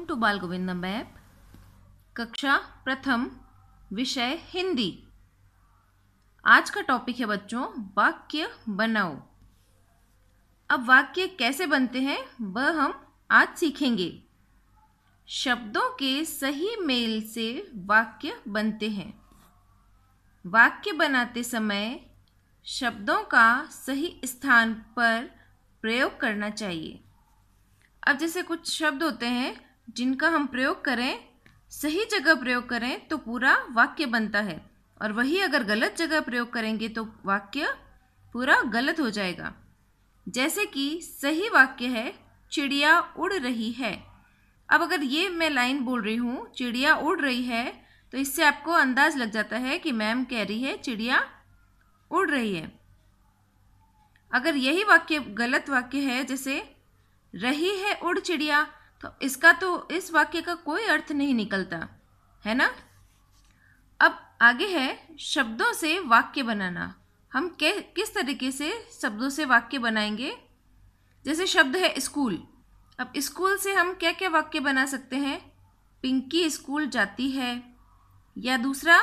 To बाल गोविंदम app. कक्षा प्रथम, विषय हिंदी। आज का टॉपिक है बच्चों वाक्य बनाओ। अब वाक्य कैसे बनते हैं वह हम आज सीखेंगे। शब्दों के सही मेल से वाक्य बनते हैं। वाक्य बनाते समय शब्दों का सही स्थान पर प्रयोग करना चाहिए। अब जैसे कुछ शब्द होते हैं जिनका हम प्रयोग करें, सही जगह प्रयोग करें तो पूरा वाक्य बनता है, और वही अगर गलत जगह प्रयोग करेंगे तो वाक्य पूरा गलत हो जाएगा। जैसे कि सही वाक्य है चिड़िया उड़ रही है। अब अगर ये मैं लाइन बोल रही हूँ चिड़िया उड़ रही है, तो इससे आपको अंदाज लग जाता है कि मैम कह रही है चिड़िया उड़ रही है। अगर यही वाक्य गलत वाक्य है, जैसे रही है उड़ चिड़िया, तो इसका तो इस वाक्य का कोई अर्थ नहीं निकलता है ना। अब आगे है शब्दों से वाक्य बनाना। हम किस तरीके से शब्दों से वाक्य बनाएंगे। जैसे शब्द है स्कूल। अब स्कूल से हम क्या क्या वाक्य बना सकते हैं। पिंकी स्कूल जाती है, या दूसरा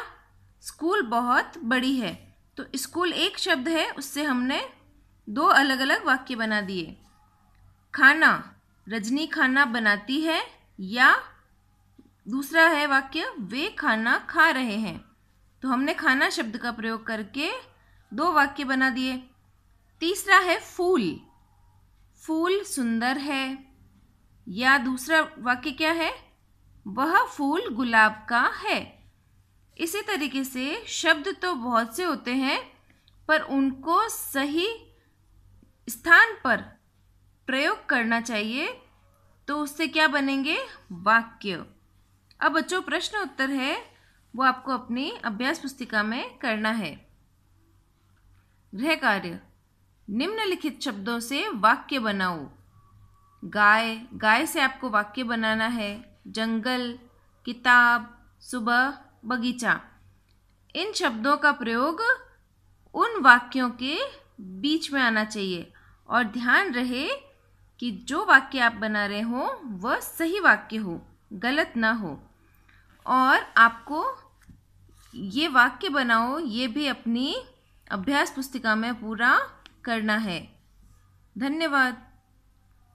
स्कूल बहुत बड़ी है। तो स्कूल एक शब्द है, उससे हमने दो अलग अलग वाक्य बना दिए। खाना, रजनी खाना बनाती है, या दूसरा है वाक्य वे खाना खा रहे हैं। तो हमने खाना शब्द का प्रयोग करके दो वाक्य बना दिए। तीसरा है फूल, फूल सुंदर है, या दूसरा वाक्य क्या है वह फूल गुलाब का है। इसी तरीके से शब्द तो बहुत से होते हैं, पर उनको सही स्थान पर प्रयोग करना चाहिए, तो उससे क्या बनेंगे वाक्य। अब बच्चों प्रश्न उत्तर है वो आपको अपनी अभ्यास पुस्तिका में करना है। गृह कार्य, निम्नलिखित शब्दों से वाक्य बनाओ। गाय, गाय से आपको वाक्य बनाना है। जंगल, किताब, सुबह, बगीचा। इन शब्दों का प्रयोग उन वाक्यों के बीच में आना चाहिए, और ध्यान रहे कि जो वाक्य आप बना रहे हो वह सही वाक्य हो, गलत ना हो। और आपको ये वाक्य बनाओ, ये भी अपनी अभ्यास पुस्तिका में पूरा करना है। धन्यवाद।